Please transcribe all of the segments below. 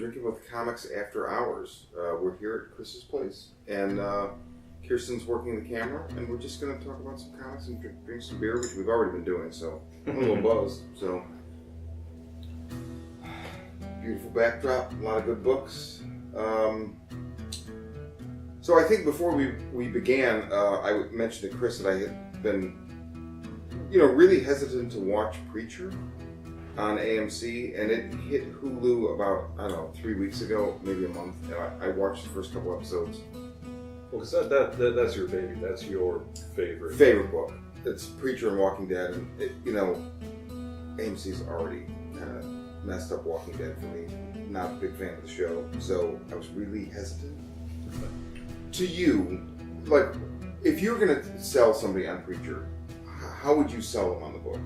Drinking with Comics After Hours. We're here at Chris's place, and Kirsten's working the camera, and we're just going to talk about some comics and drink some beer, which we've already been doing, so I'm a little buzzed. So, beautiful backdrop, a lot of good books. So I think before we began, I mentioned to Chris that I had been, really hesitant to watch Preacher on AMC, and it hit Hulu about, 3 weeks ago, maybe a month, and I watched the first couple episodes. Well, because that's your baby. That's your favorite. Favorite book. It's Preacher and Walking Dead, and AMC's already kind of messed up Walking Dead for me. Not a big fan of the show, so I was really hesitant. To you, like, if you were going to sell somebody on Preacher, how would you sell them on the book?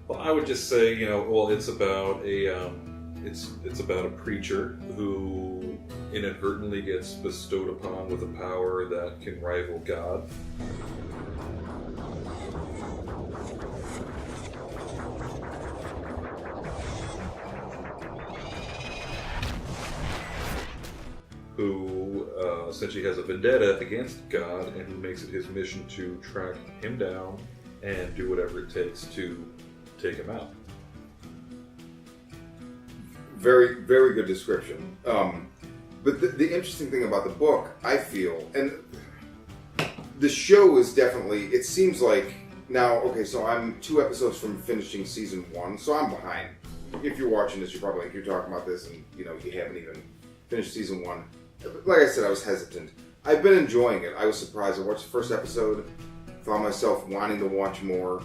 Well, I would just say, it's about it's about a preacher who inadvertently gets bestowed upon with a power that can rival God. Who essentially has a vendetta against God, and who makes it his mission to track him down and do whatever it takes to take him out. Very, very good description. But the interesting thing about the book, I feel, and the show is definitely, it seems like, now, okay, so I'm 2 episodes from finishing season 1, so I'm behind. If you're watching this, you're probably like, you're talking about this, and, you haven't even finished season 1. Like I said, I was hesitant. I've been enjoying it. I was surprised. I watched the first episode, found myself wanting to watch more.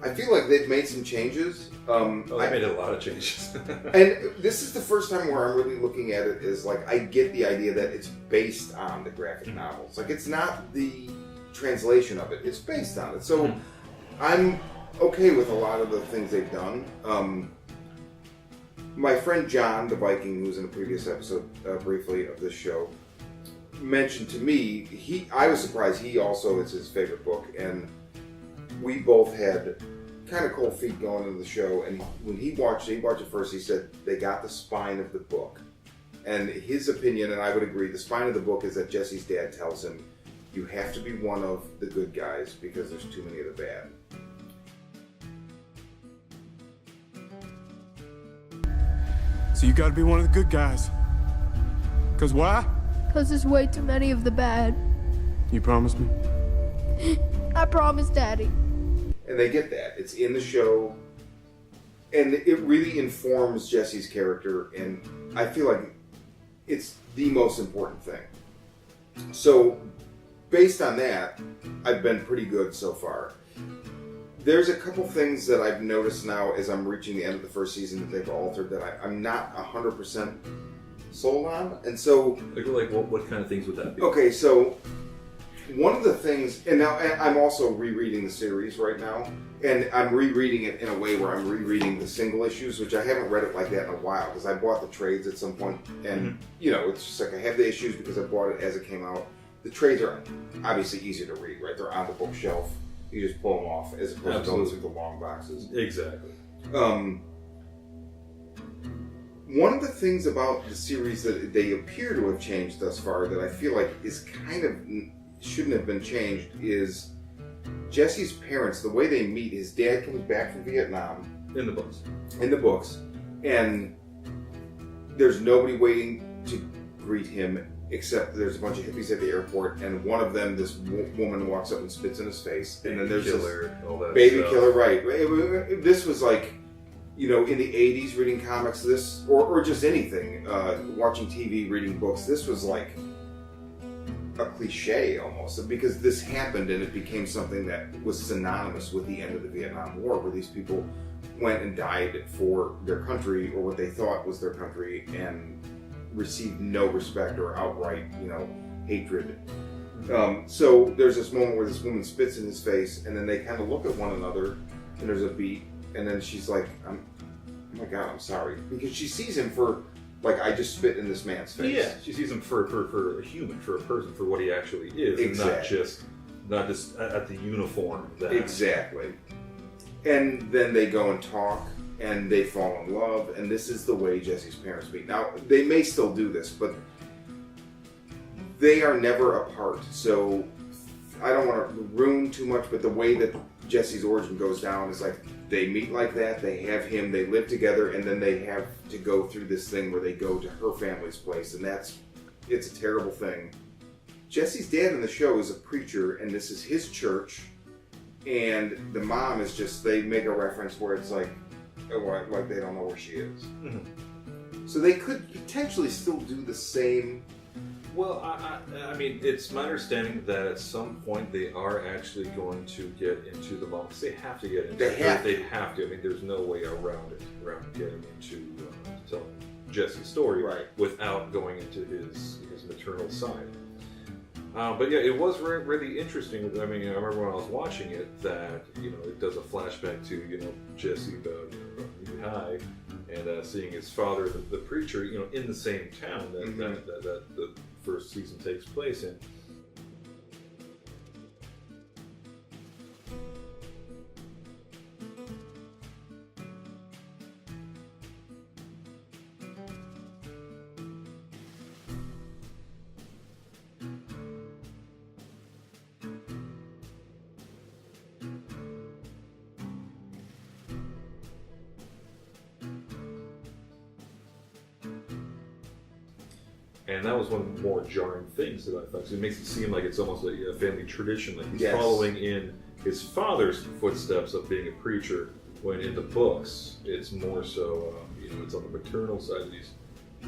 I feel like they've made some changes. They made a lot of changes. And this is the first time where I'm really looking at it as, like, I get the idea that it's based on the graphic novels. Like, it's not the translation of it. It's based on it. So I'm okay with a lot of the things they've done. My friend John, the Viking, who was in a previous episode briefly of this show, mentioned to me, I was surprised, it's his favorite book, and we both had kind of cold feet going into the show, and when he watched it first, he said they got the spine of the book. And his opinion, and I would agree, the spine of the book is that Jesse's dad tells him, you have to be one of the good guys because there's too many of the bad. So you gotta be one of the good guys. 'Cause why? 'Cause there's way too many of the bad. You promised me? I promise, Daddy. And they get that. It's in the show. And it really informs Jesse's character. And I feel like it's the most important thing. So, based on that, I've been pretty good so far. There's a couple things that I've noticed now as I'm reaching the end of the first season that they've altered that I'm not 100% sold on. And so... Like what kind of things would that be? Okay, so... One of the things, and now I'm also rereading the series right now, and I'm rereading it in a way where I'm rereading the single issues, which I haven't read it like that in a while, because I bought the trades at some point, and, it's just like I have the issues because I bought it as it came out. The trades are obviously easier to read, right? They're on the bookshelf. You just pull them off, as opposed to going through the long boxes. Exactly. One of the things about the series that they appear to have changed thus far that I feel like is kind of... shouldn't have been changed is Jesse's parents, the way they meet. His dad comes back from Vietnam. In the books. And there's nobody waiting to greet him except there's a bunch of hippies at the airport, and one of them, this woman, walks up and spits in his face. And then there's baby killer, right. This was like, in the 80s reading comics, or just anything, watching TV, reading books, this was like a cliche almost, because this happened and it became something that was synonymous with the end of the Vietnam War, where these people went and died for their country or what they thought was their country and received no respect or outright, hatred. So there's this moment where this woman spits in his face, and then they kind of look at one another, and there's a beat, and then she's like, oh my God, I'm sorry, because she sees him for, like, I just spit in this man's face. Yeah, she sees him for a human, for a person, for what he actually is, exactly. And not just at the uniform. Exactly. And then they go and talk, and they fall in love, and this is the way Jesse's parents meet. Now, they may still do this, but they are never apart, so I don't want to ruin too much, but the way that Jesse's origin goes down is like, they meet like that, they have him, they live together, and then they have to go through this thing where they go to her family's place, and it's a terrible thing. Jesse's dad in the show is a preacher, and this is his church, and the mom is just, they make a reference where it's like, oh, like they don't know where she is. Mm-hmm. So they could potentially still do the same. Well, I mean, it's my understanding that at some point they are actually going to get into the mom, because they have to get into it. They have to. I mean, there's no way around it, around getting into telling Jesse's story without going into his maternal side. But yeah, it was really interesting. I mean, I remember when I was watching it that, it does a flashback to, Jesse, the high, and seeing his father, the preacher, in the same town that the first season takes place in. And that was one of the more jarring things that I thought. So it makes it seem like it's almost like a family tradition. Like he's following in his father's footsteps of being a preacher, when in the books, it's more so, it's on the maternal side that he's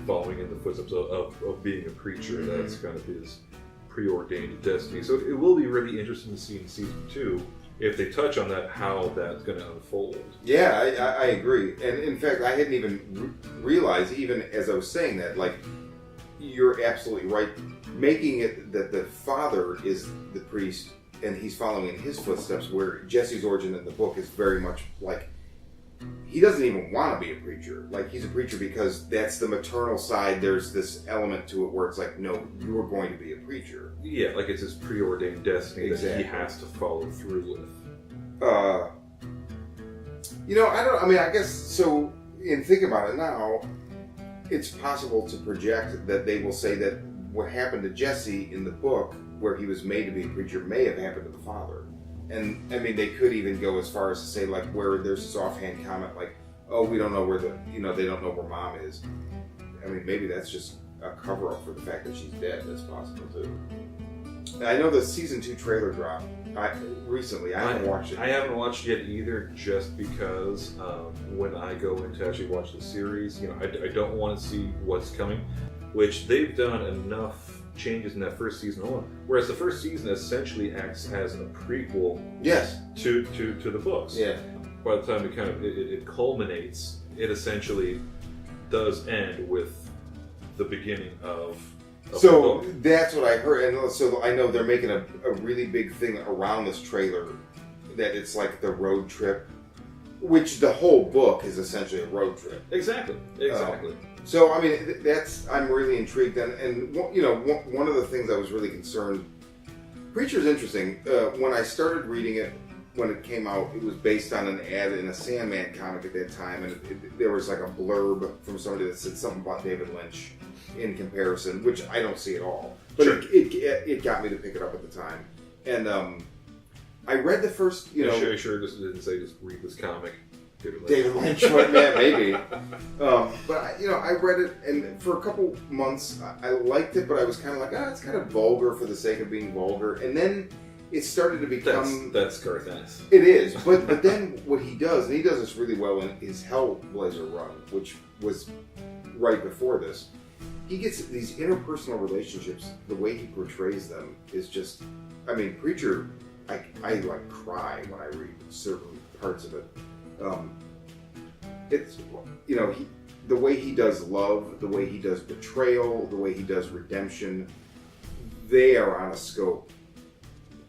following in the footsteps of being a preacher. Mm-hmm. That's kind of his preordained destiny. So it will be really interesting to see in season 2, if they touch on that, how that's going to unfold. Yeah, I agree. And in fact, I hadn't even realized, even as I was saying that, like, you're absolutely right. Making it that the father is the priest and he's following in his footsteps, where Jesse's origin in the book is very much like, he doesn't even want to be a preacher. Like, he's a preacher because that's the maternal side. There's this element to it where it's like, no, you're going to be a preacher. Yeah, like it's his preordained destiny that he has to follow through with. I guess, so in thinking about it now, it's possible to project that they will say that what happened to Jesse in the book, where he was made to be a preacher, may have happened to the father. And, I mean, they could even go as far as to say, like, where there's this offhand comment, like, oh, we don't know where they don't know where mom is. I mean, maybe that's just a cover-up for the fact that she's dead. That's possible, too. And I know the season 2 trailer dropped recently. I haven't watched it. I haven't watched it yet either, just because when I go in to actually watch the series, I don't want to see what's coming, which they've done enough changes in that first season alone. Whereas the first season essentially acts as a prequel to the books. Yeah. By the time it culminates, it essentially does end with the beginning of so that's what I heard, and so I know they're making a really big thing around this trailer, that it's like the road trip, which the whole book is essentially a road trip. Exactly. So I mean, I'm really intrigued, and one of the things I was really concerned. Preacher's interesting. When I started reading it, when it came out, it was based on an ad in a Sandman comic at that time, and there was like a blurb from somebody that said something about David Lynch in comparison, which I don't see at all. But sure. It got me to pick it up at the time. And I read the first, Sure, just didn't say just read this comic. David Lynch, man, maybe. But I read it, and for a couple months, I liked it, but I was kind of like, it's kind of vulgar for the sake of being vulgar. And then it started to become... That's Garth Ennis. It is, but then what he does, and he does this really well in his Hellblazer run, which was right before this, he gets these interpersonal relationships, the way he portrays them is just... I mean, Preacher, I like cry when I read certain parts of it. It's, the way he does love, the way he does betrayal, the way he does redemption, they are on a scope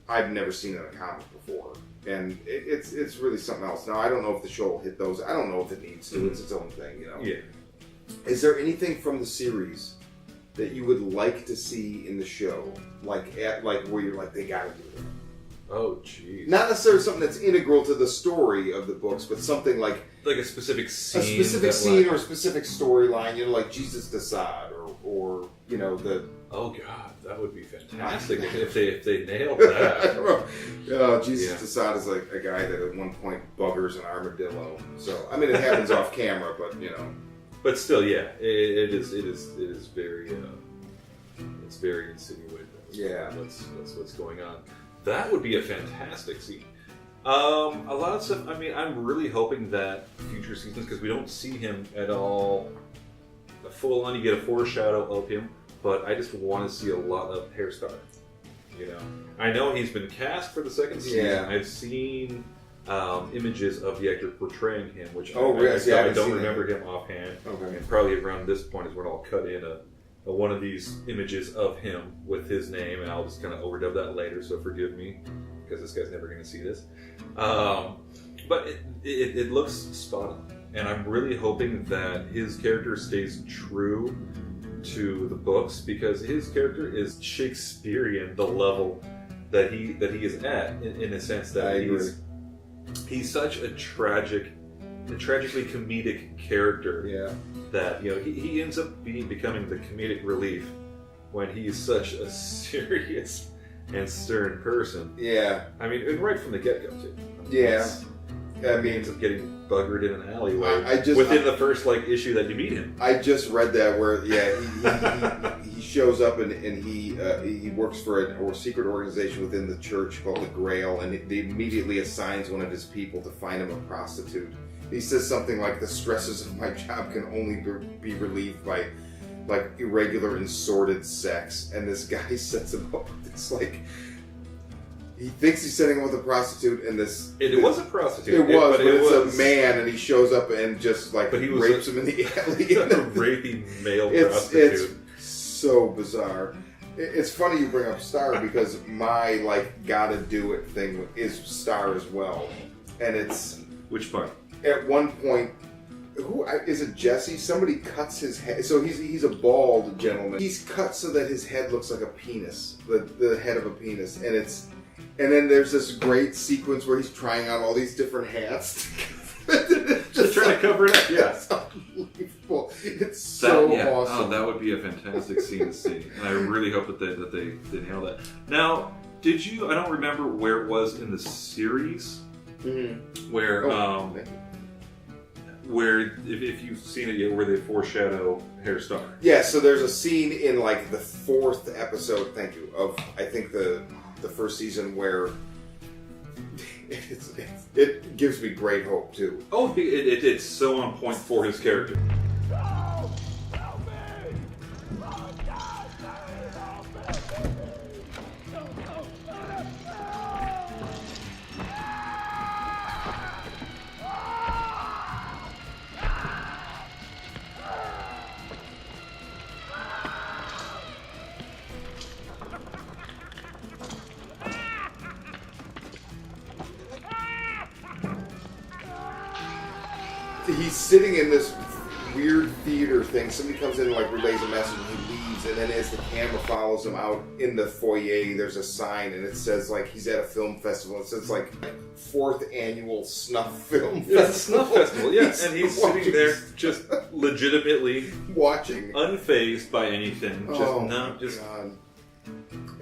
I've never seen in a comic before. And it's really something else. Now, I don't know if the show will hit those. I don't know if it needs to. It's its own thing, Yeah. Is there anything from the series that you would like to see in the show? Like where you're like, they gotta do Oh, jeez. Not necessarily something that's integral to the story of the books, but something like a specific scene. A specific scene or a specific storyline, like Jesus Desaad or the... Oh, God, that would be fantastic if they nailed that. Jesus Desaad is like a guy that at one point buggers an armadillo. So, I mean, it happens off camera, but, But still, yeah, it is very... it's very insinuated. That's what's going on. That would be a fantastic scene. A lot of stuff. I mean, I'm really hoping that future seasons, because we don't see him at all full on. You get a foreshadow of him, but I just want to see a lot of Hairstar. I know he's been cast for the second season. Yeah. I've seen images of the actor portraying him, which I don't remember him offhand. Okay. And probably around this point is when I'll cut in one of these images of him with his name, and I'll just kind of overdub that later, so forgive me, because this guy's never going to see this. But it looks spot on, and I'm really hoping that his character stays true to the books, because his character is Shakespearean, the level that he is at, in a sense that he's such a tragically comedic character. Yeah. That he ends up becoming the comedic relief when he's such a serious and stern person. Yeah. I mean, and right from the get-go too. He ends up getting buggered in an alleyway within the first issue that you meet him. I just read that where he shows up and he works for a secret organization within the church called the Grail, and he immediately assigns one of his people to find him a prostitute. He says something like, "The stresses of my job can only be relieved by irregular and sordid sex," and this guy sets him up with this he thinks he's setting him with a prostitute, and it was a prostitute. It was, but it's a man, and he shows up and just rapes him in the alley. A rapey male prostitute. It's so bizarre. It's funny you bring up Star, because my gotta do it thing is Star as well, and it's which part? At one point, is it Jesse? Somebody cuts his head. So he's a bald gentleman. He's cut so that his head looks like a penis, the head of a penis, and then there's this great sequence where he's trying on all these different hats. Just trying to cover it up. Yeah, it's unbelievable. It's so awesome. Oh, that would be a fantastic scene to see, and I really hope that they nail that. Now, did you? I don't remember where it was in the series. Mm-hmm. Where if you've seen it yet, where they foreshadow Hairstar. Yeah, so there's a scene in the fourth episode. Thank you. Of I think the first season where it gives me great hope too. Oh, it's so on point for his character. He's sitting in this weird theater thing. Somebody comes in and relays a message, and he leaves. And then as the camera follows him out in the foyer, there's a sign, and it says he's at a film festival. It says 4th annual snuff film festival. It's a snuff festival, yeah. And he's sitting there just legitimately watching, unfazed by anything. God.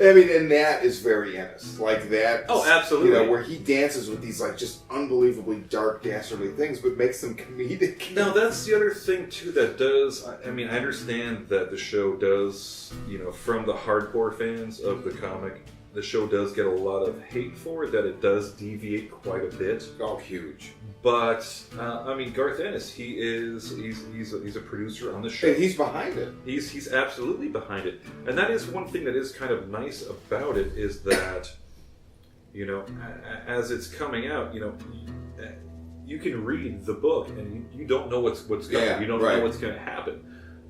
I mean, and that is very Ennis. That. Oh, absolutely. Where he dances with these, just unbelievably dark, dastardly things, but makes them comedic. Now, that's the other thing, too, that does... I mean, I understand that the show does, from the hardcore fans of the comic, the show does get a lot of hate for it, that it does deviate quite a bit. Oh, huge. But, I mean, Garth Ennis, he's a producer on the show. And he's behind it. He's absolutely behind it. And that is one thing that is kind of nice about it, is that, as it's coming out, you can read the book and you don't know what's coming. Yeah, you don't know what's going to happen.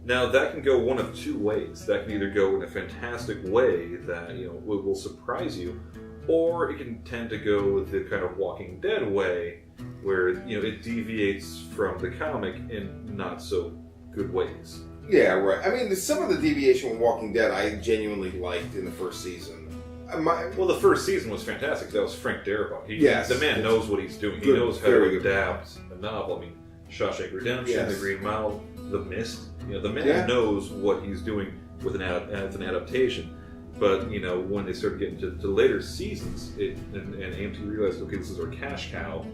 Now, that can go one of two ways. That can either go in a fantastic way that, will surprise you, or it can tend to go the kind of Walking Dead way, where it deviates from the comic in not so good ways. Yeah, right. I mean, some of the deviation with Walking Dead I genuinely liked in the first season. Well, the first season was fantastic. That was Frank Darabont. The man knows what he's doing. He Good, knows how to adapt a novel. I mean, Shawshank Redemption, The Green Mile, The Mist. The man knows what he's doing with an adaptation. But when they started getting to later seasons, and AMC realized, okay, this is our cash cow.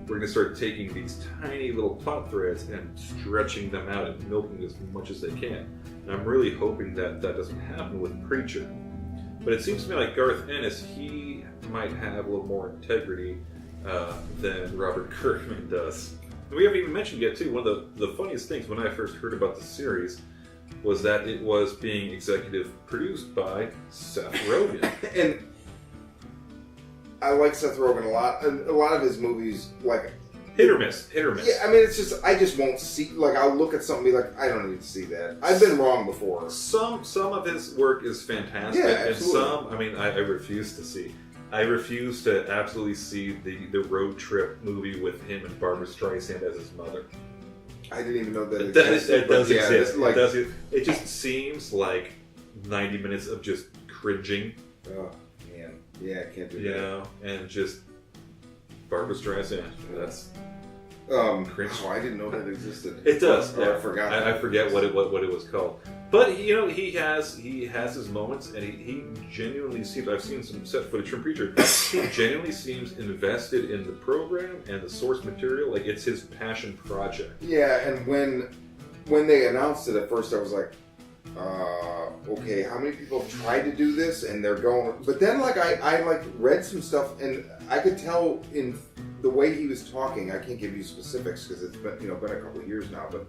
We're going to start taking these tiny little plot threads and stretching them out and milking as much as they can. And I'm really hoping that doesn't happen with Preacher. But it seems to me like Garth Ennis, he might have a little more integrity than Robert Kirkman does. And we haven't even mentioned yet, too, one of the funniest things when I first heard about the series was that it was being executive produced by Seth Rogen. And I like Seth Rogen a lot. A lot of his movies, like... Hit or miss. Yeah, I mean, it's just, I just won't see, like, I'll look at something and be like, I don't need to see that. I've been wrong before. Some of his work is fantastic. Yeah, absolutely. And some, I mean, I refuse to see. I refuse to absolutely see the road trip movie with him and Barbara Streisand as his mother. I didn't even know that it existed. It does exist. Like, it just seems like 90 minutes of just cringing. Oh, man. Yeah, I can't do that. You know, and just Barbara Streisand. That's cringe. Oh, I didn't know that existed. It does. I forgot. I forget what it was called. But he has his moments, and he genuinely seems. I've seen some set footage from Preacher. He genuinely seems invested in the program and the source material. Like it's his passion project. Yeah, and when they announced it at first, I was like, okay, how many people have tried to do this and they're going? But then, like, I like read some stuff, and I could tell in the way he was talking. I can't give you specifics because it's been been a couple of years now, but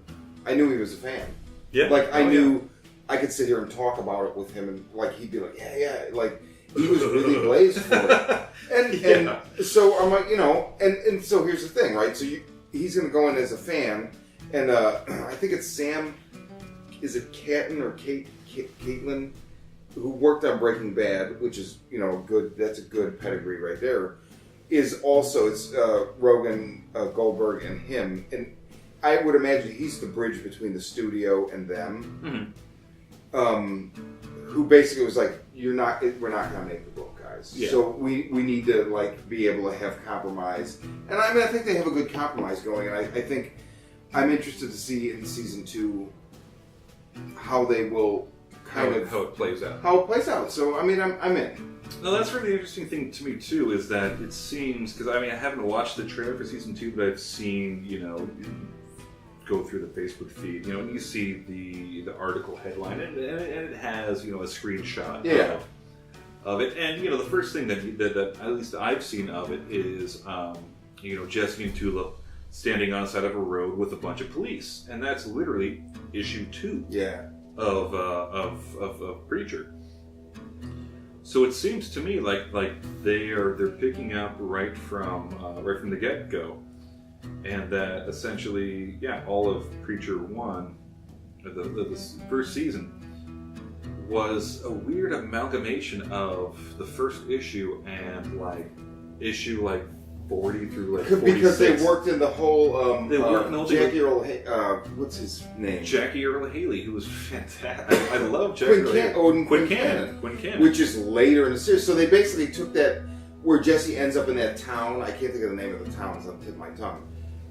I knew he was a fan. Yeah, like I knew I could sit here and talk about it with him, and like he'd be like, yeah, like he was really blazed for it. And so I'm like, and so here's the thing, right? So he's going to go in as a fan, and I think it's Sam. Is it Catton or Caitlin, who worked on Breaking Bad, which is good. That's a good pedigree right there. Is also it's Rogan, Goldberg, and him, and I would imagine he's the bridge between the studio and them. Mm-hmm. Who basically was like, we're not gonna make the book, guys. Yeah. So we need to like be able to have compromise, and I mean I think they have a good compromise going, and I think I'm interested to see in season 2 how they will how it plays out. So I mean I'm in. No, that's really interesting thing to me too. Is that it seems because I mean I haven't watched the trailer for season 2, but I've seen go through the Facebook feed, and you see the article headline, and it has a screenshot of it, and the first thing that at least I've seen of it is Jesse and Tula standing on the side of a road with a bunch of police, and that's literally issue 2 of Preacher. So it seems to me like they're picking up right from the get go. And that essentially, all of Preacher 1, the first season, was a weird amalgamation of the first issue and issue 40 through 46. Because they worked in the whole Jackie Earle what's his name? Jackie Earle Haley, who was fantastic. I love Jackie Earle Haley. Quinn Cannon. Which is later in the series. So they basically took that where Jesse ends up in that town. I can't think of the name of the town, it's on the tip of my tongue.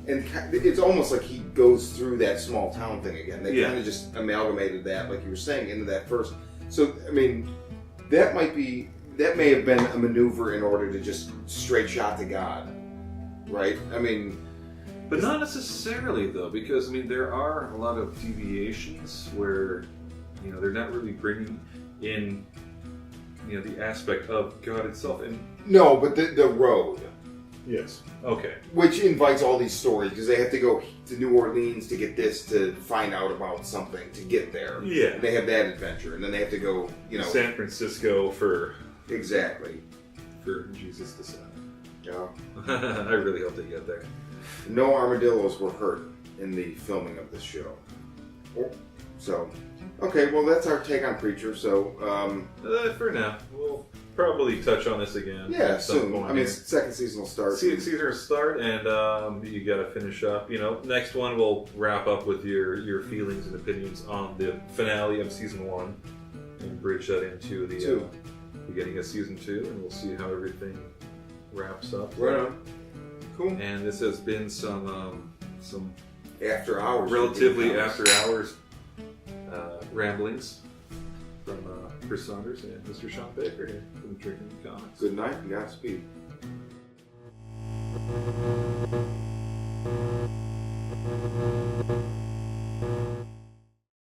And it's almost like he goes through that small town thing again. They kind of just amalgamated that, like you were saying, into that first. So, I mean, that may have been a maneuver in order to just straight shot to God, right? I mean... But not necessarily, though, because, I mean, there are a lot of deviations where, they're not really bringing in, the aspect of God itself. And no, but the road. Yes. Okay. Which invites all these stories because they have to go to New Orleans to get this, to find out about something, to get there. Yeah. And they have that adventure, and then they have to go, San Francisco for... Exactly. For Jesus to send. Yeah. I really hope they get there. No armadillos were hurt in the filming of this show. So, okay, well that's our take on Preacher, so... for now. We'll probably touch on this again. Yeah, soon. I mean, second season will start. Season will start, and you got to finish up. Next one we'll wrap up with your feelings and opinions on the finale of season 1, and bridge that into the beginning of season 2, and we'll see how everything wraps up. Right on. Cool. And this has been some after hours, relatively after hours ramblings from Chris Saunders and Mr. Shawn Baker here from Drinking Comics. Good night and Godspeed.